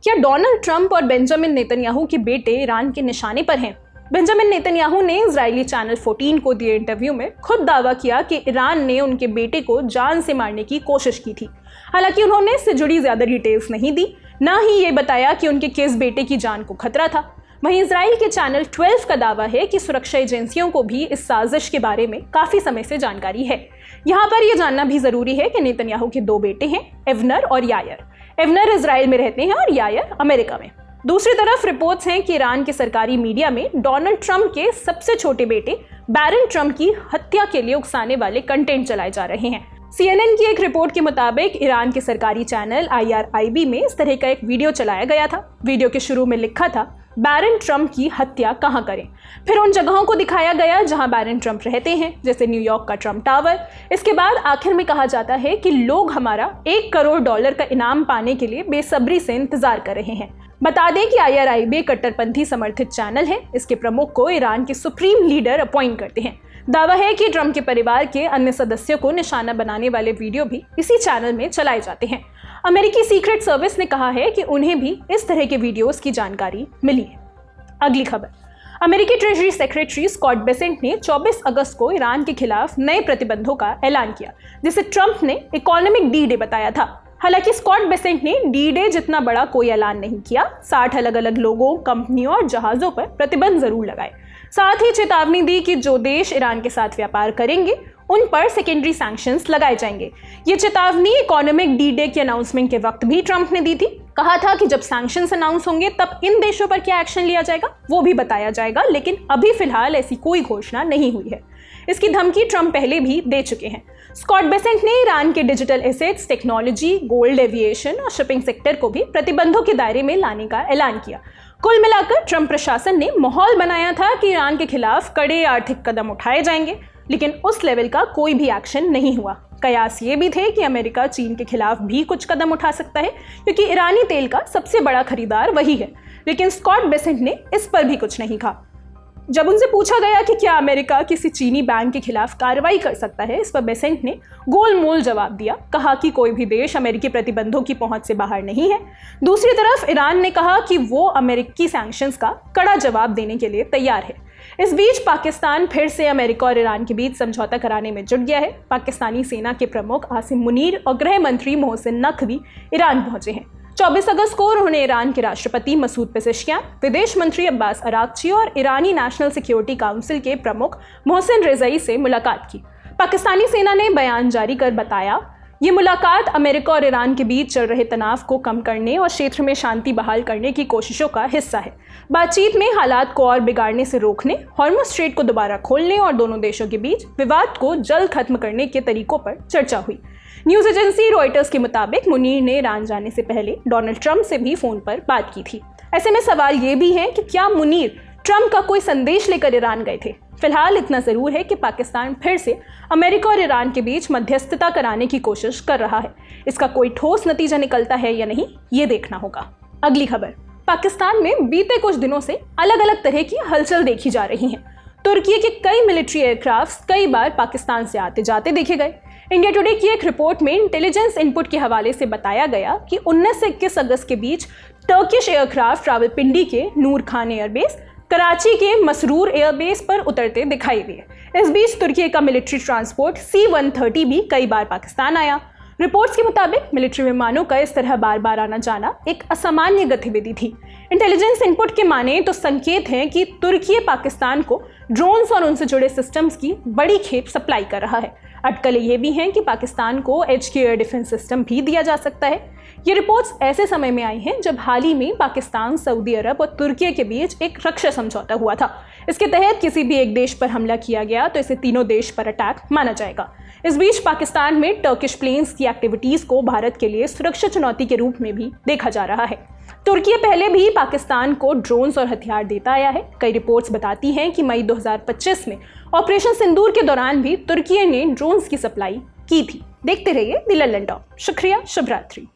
क्या Donald Trump और Benjamin Netanyahu के बेटे ईरान के निशाने पर हैं? बेंजामिन नेतन्याहू ने इजरायली चैनल 14 को दिए इंटरव्यू में खुद दावा किया कि ईरान ने उनके बेटे को जान से मारने की कोशिश की थी। हालांकि उन्होंने इससे जुड़ी ज्यादा डिटेल्स नहीं दी, ना ही ये बताया कि उनके किस बेटे की जान को खतरा था। वहीं इजराइल के चैनल 12 का दावा है कि सुरक्षा एजेंसियों को भी इस साजिश के बारे में काफी समय से जानकारी है। यहाँ पर यह जानना भी जरूरी है कि नेतन्याहू के दो बेटे हैं, एवनर और यायर। एवनर इजराइल में रहते हैं और यायर अमेरिका में। दूसरी तरफ रिपोर्ट्स हैं कि ईरान के सरकारी मीडिया में डोनाल्ड ट्रंप के सबसे छोटे बेटे बैरन ट्रंप की हत्या के लिए उकसाने वाले कंटेंट चलाए जा रहे हैं। CNN की एक रिपोर्ट के मुताबिक ईरान के सरकारी चैनल IRIB में इस तरह का एक वीडियो चलाया गया था। वीडियो के शुरू में लिखा था, बैरन ट्रंप की हत्या कहां करें। फिर उन जगहों को दिखाया गया जहां बैरन ट्रंप रहते हैं, जैसे न्यूयॉर्क का ट्रंप टावर। इसके बाद आखिर में कहा जाता है कि लोग हमारा $1 करोड़ का इनाम पाने के लिए बेसब्री से इंतजार कर रहे हैं। बता दें कि IRIB कट्टरपंथी समर्थित चैनल है। इसके प्रमुख को ईरान के सुप्रीम लीडर अपॉइंट करते हैं। दावा है कि ट्रंप के परिवार के अन्य सदस्यों को निशाना बनाने वाले वीडियो भी इसी चैनल में चलाए जाते हैं। अमेरिकी सीक्रेट सर्विस ने कहा है कि उन्हें भी इस तरह के वीडियोस की जानकारी मिली है। अगली खबर, अमेरिकी ट्रेजरी सेक्रेटरी स्कॉट बेसेंट ने 24 अगस्त को ईरान के खिलाफ नए प्रतिबंधों का ऐलान किया, जिसे ट्रंप ने इकोनॉमिक डी डे बताया था। हालांकि स्कॉट बेसेंट ने डी डे जितना बड़ा कोई ऐलान नहीं किया। 60 अलग अलग लोगों, कंपनियों और जहाजों पर प्रतिबंध जरूर लगाए। साथ ही चेतावनी दी कि जो देश ईरान के साथ व्यापार करेंगे उन पर सेकेंडरी सैंक्शंस लगाए जाएंगे। ये चेतावनी इकोनॉमिक डी डे के अनाउंसमेंट के वक्त भी ट्रंप ने दी थी। कहा था कि जब सैंक्शंस अनाउंस होंगे तब इन देशों पर क्या एक्शन लिया जाएगा वो भी बताया जाएगा, लेकिन अभी फिलहाल ऐसी कोई घोषणा नहीं हुई है। इसकी धमकी ट्रंप पहले भी दे चुके हैं। स्कॉट बेसेंट ने ईरान के digital assets, technology, gold, aviation और शिपिंग सेक्टर को भी प्रतिबंधों के दायरे में लाने का ऐलान किया। कुल मिलाकर ट्रंप प्रशासन ने माहौल बनाया था कि ईरान के खिलाफ कड़े आर्थिक कदम उठाए जाएंगे, लेकिन उस लेवल का कोई भी एक्शन नहीं हुआ। कयास ये भी थे कि अमेरिका चीन के खिलाफ भी कुछ कदम उठा सकता है, क्योंकि ईरानी तेल का सबसे बड़ा खरीदार वही है। लेकिन स्कॉट बेसेंट ने इस पर भी कुछ नहीं कहा। जब उनसे पूछा गया कि क्या अमेरिका किसी चीनी बैंक के खिलाफ कार्रवाई कर सकता है, इस पर बेसेंट ने गोलमोल जवाब दिया। कहा कि कोई भी देश अमेरिकी प्रतिबंधों की पहुंच से बाहर नहीं है। दूसरी तरफ ईरान ने कहा कि वो अमेरिकी सैंक्शंस का कड़ा जवाब देने के लिए तैयार है। इस बीच पाकिस्तान फिर से अमेरिका और ईरान के बीच समझौता कराने में जुट गया है। पाकिस्तानी सेना के प्रमुख आसिम मुनीर और गृह मंत्री मोहसिन नकवी ईरान पहुंचे हैं। 24 अगस्त को उन्होंने ईरान के राष्ट्रपति मसूद पेज़ेश्कियान, विदेश मंत्री अब्बास अरागची और ईरानी नेशनल सिक्योरिटी काउंसिल के प्रमुख मोहसिन रेज़ाई से मुलाकात की। पाकिस्तानी सेना ने बयान जारी कर बताया, ये मुलाकात अमेरिका और ईरान के बीच चल रहे तनाव को कम करने और क्षेत्र में शांति बहाल करने की कोशिशों का हिस्सा है। बातचीत में हालात को और बिगाड़ने से रोकने, हॉर्मुज़ स्ट्रेट को दोबारा खोलने और दोनों देशों के बीच विवाद को जल्द खत्म करने के तरीकों पर चर्चा हुई। न्यूज़ एजेंसी रॉयटर्स के मुताबिक मुनीर ने ईरान जाने से पहले डोनाल्ड ट्रंप से भी फोन पर बात की थी। ऐसे में सवाल ये भी है कि क्या मुनीर ट्रंप का कोई संदेश लेकर ईरान गए थे। फिलहाल इतना जरूर है कि पाकिस्तान फिर से अमेरिका और ईरान के बीच मध्यस्थता कराने की कोशिश कर रहा है। इसका कोई ठोस नतीजा निकलता है या नहीं, ये देखना होगा। अगली खबर, पाकिस्तान में बीते कुछ दिनों से अलग अलग तरह की हलचल देखी जा रही है। तुर्की के कई मिलिट्री एयरक्राफ्ट कई बार पाकिस्तान से आते जाते देखे गए। इंडिया टुडे की एक रिपोर्ट में इंटेलिजेंस इनपुट के हवाले से बताया गया कि 19 से 21 अगस्त के बीच टर्किश एयरक्राफ्ट रावलपिंडी के नूर खान एयरबेस, कराची के मसरूर एयरबेस पर उतरते दिखाई दिए। इस बीच तुर्की का मिलिट्री ट्रांसपोर्ट C-130 भी कई बार पाकिस्तान आया। रिपोर्ट्स के मुताबिक मिलिट्री विमानों का इस तरह बार बार आना जाना एक असामान्य गतिविधि थी। इंटेलिजेंस इनपुट के माने तो संकेत हैं कि तुर्की पाकिस्तान को ड्रोन्स और उनसे जुड़े सिस्टम्स की बड़ी खेप सप्लाई कर रहा है। अटकलें ये भी हैं कि पाकिस्तान को HQ एयर डिफेंस सिस्टम भी दिया जा सकता है। ये रिपोर्ट्स ऐसे समय में आई हैं जब हाल ही में पाकिस्तान, सऊदी अरब और तुर्की के बीच एक रक्षा समझौता हुआ था। इसके तहत किसी भी एक देश पर हमला किया गया तो इसे तीनों देश पर अटैक माना जाएगा। इस बीच पाकिस्तान में टर्किश प्लेन्स की एक्टिविटीज को भारत के लिए सुरक्षा चुनौती के रूप में भी देखा जा रहा है। तुर्की पहले भी पाकिस्तान को ड्रोन्स और हथियार देता आया है। कई रिपोर्ट्स बताती हैं कि मई 2025 में ऑपरेशन सिंदूर के दौरान भी तुर्की ने ड्रोन्स की सप्लाई की थी। देखते रहिए द लंदन टॉक। शुक्रिया, शुभ रात्रि।